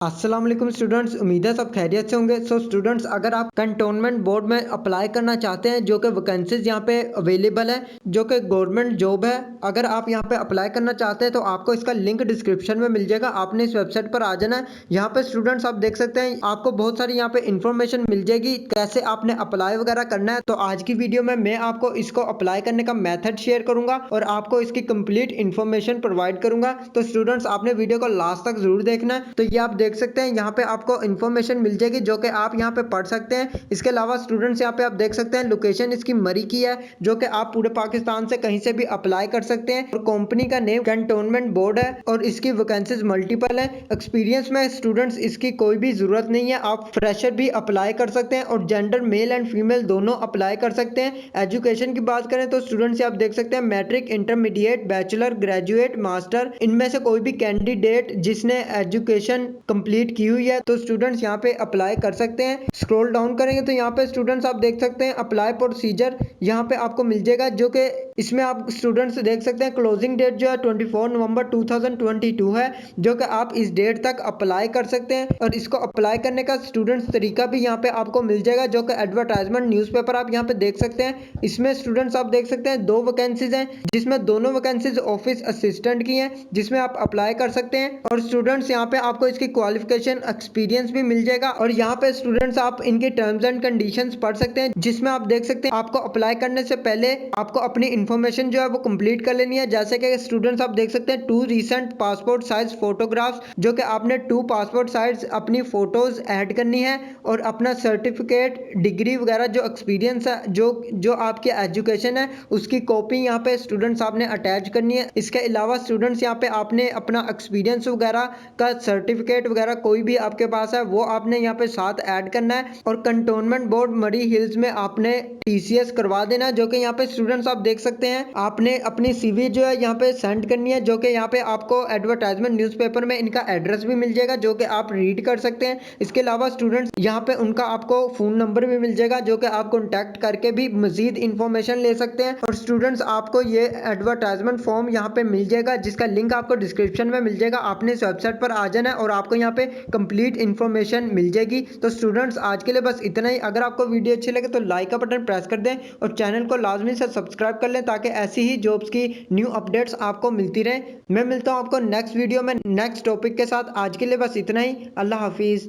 अस्सलाम वालेकुम स्टूडेंट्स, उम्मीद है सब खैरियत से होंगे। स्टूडेंट्स, अगर आप कंटोनमेंट बोर्ड में अप्लाई करना चाहते हैं जो कि वैकेंसीज यहाँ पे अवेलेबल है, जो कि गवर्नमेंट जॉब है, अगर आप यहाँ पे अप्लाई करना चाहते हैं तो आपको इसका लिंक डिस्क्रिप्शन में मिल जाएगा। आपने इस वेबसाइट पर आ जाना है। यहाँ पे स्टूडेंट्स आप देख सकते हैं, आपको बहुत सारी यहाँ पे इंफॉर्मेशन मिल जाएगी कैसे आपने अप्लाई वगैरह करना है। तो आज की वीडियो में मैं आपको इसको अप्लाई करने का मेथड शेयर करूंगा और आपको इसकी कंप्लीट इन्फॉर्मेशन प्रोवाइड करूंगा। तो स्टूडेंट्स, आपने वीडियो को लास्ट तक जरूर देखना है। तो ये आप देख सकते हैं, यहाँ पे आपको इन्फॉर्मेशन मिल जाएगी जो कि आप यहाँ पे पढ़ सकते हैं। इसके अलावा स्टूडेंट्स, यहाँ पे आप देख सकते हैं लोकेशन इसकी मरी की है, जो कि आप पूरे पाकिस्तान से कहीं से भी अप्लाई कर सकते हैं। और कंपनी का नेम कैंटोनमेंट बोर्ड है और इसकी वैकेंसीज मल्टीपल है। एक्सपीरियंस में स्टूडेंट्स इसकी कोई भी जरूरत नहीं है, आप फ्रेशर भी अप्लाई कर सकते हैं और जेंडर मेल एंड फीमेल दोनों अप्लाई कर सकते हैं। एजुकेशन की बात करें तो स्टूडेंट्स आप देख सकते हैं matric, intermediate, bachelor, graduate, master, इनमें से कोई भी कैंडिडेट जिसने एजुकेशन कंप्लीट की हुई है तो स्टूडेंट्स यहाँ पे अप्लाई कर सकते हैं। स्क्रॉल डाउन करेंगे तो यहाँ पे स्टूडेंट्स आप देख सकते हैं अप्लाई प्रोसीजर यहाँ पे आपको मिल जाएगा, जो कि इसमें आप स्टूडेंट्स देख सकते हैं क्लोजिंग डेट जो है 24 नवंबर 2022 है, जो कि आप इस डेट तक अप्लाई कर सकते हैं। और इसको अप्लाई करने का स्टूडेंट्स तरीका भी यहाँ पे आपको मिल जाएगा, जो कि एडवर्टाइजमेंट न्यूज़पेपर आप यहाँ पे देख सकते हैं। इसमें स्टूडेंट्स आप देख सकते हैं 2 वैकेंसीज हैं, जिसमें दोनों वैकेंसीज ऑफिस असिस्टेंट की हैं, जिसमें आप अप्लाई कर सकते हैं। और स्टूडेंट्स यहाँ पे आपको इसकी क्वालिफिकेशन, एक्सपीरियंस भी मिल जाएगा। और यहाँ पे स्टूडेंट्स आप इनके टर्म्स एंड कंडीशंस पढ़ सकते हैं, जिसमें आप देख सकते हैं आपको अप्लाई करने से पहले आपको अपनी इन्फॉर्मेशन जो है वो कंप्लीट कर लेनी है। जैसे कि स्टूडेंट्स आप देख सकते हैं 2 रीसेंट पासपोर्ट साइज फोटोग्राफ्स, जो कि आपने 2 पासपोर्ट साइज अपनी फोटोज ऐड करनी है। और अपना सर्टिफिकेट, डिग्री वगैरह जो एक्सपीरियंस है, जो आपकी एजुकेशन है, उसकी कॉपी यहाँ पे स्टूडेंट्स आपने अटैच करनी है। इसके अलावा स्टूडेंट्स यहाँ पे आपने अपना एक्सपीरियंस वगैरह का सर्टिफिकेट वगैरह कोई भी आपके पास है वो आपने यहाँ पे साथ ऐड करना है। और कंटोनमेंट बोर्ड मरी हिल्स में आपने टीसीएस करवा देना है, जो कि यहाँ पे स्टूडेंट्स आप देख सकते हैं आपने अपनी सीवी जो है यहाँ पे सेंड करनी है, जो कि यहाँ पे आपको एडवर्टाइजमेंट न्यूज़पेपर में इनका एड्रेस भी मिल जाएगा, जो कि आप रीड कर सकते हैं। इसके अलावा स्टूडेंट्स यहाँ पे उनका आपको फोन नंबर भी मिल जाएगा, जो कि आप कॉन्टैक्ट करके भी मजीद इंफॉर्मेशन ले सकते हैं। और स्टूडेंट्स, आपको ये एडवर्टाइजमेंट फॉर्म यहाँ पे मिल जाएगा, जिसका लिंक आपको डिस्क्रिप्शन में मिल जाएगा। आपने इस वेबसाइट पर आ जाना है और आपको यहाँ पे कंप्लीट इन्फॉर्मेशन मिल जाएगी। तो स्टूडेंट्स, आज के लिए बस इतना ही। अगर आपको वीडियो अच्छी लगे तो लाइक का बटन प्रेस कर दें और चैनल को लाजमी से सब्सक्राइब कर लें, ताकि ऐसी ही जॉब्स की न्यू अपडेट्स आपको मिलती रहे। मैं मिलता हूँ आपको नेक्स्ट वीडियो में नेक्स्ट टॉपिक के साथ। आज के लिए बस इतना ही। अल्लाह हाफिज़।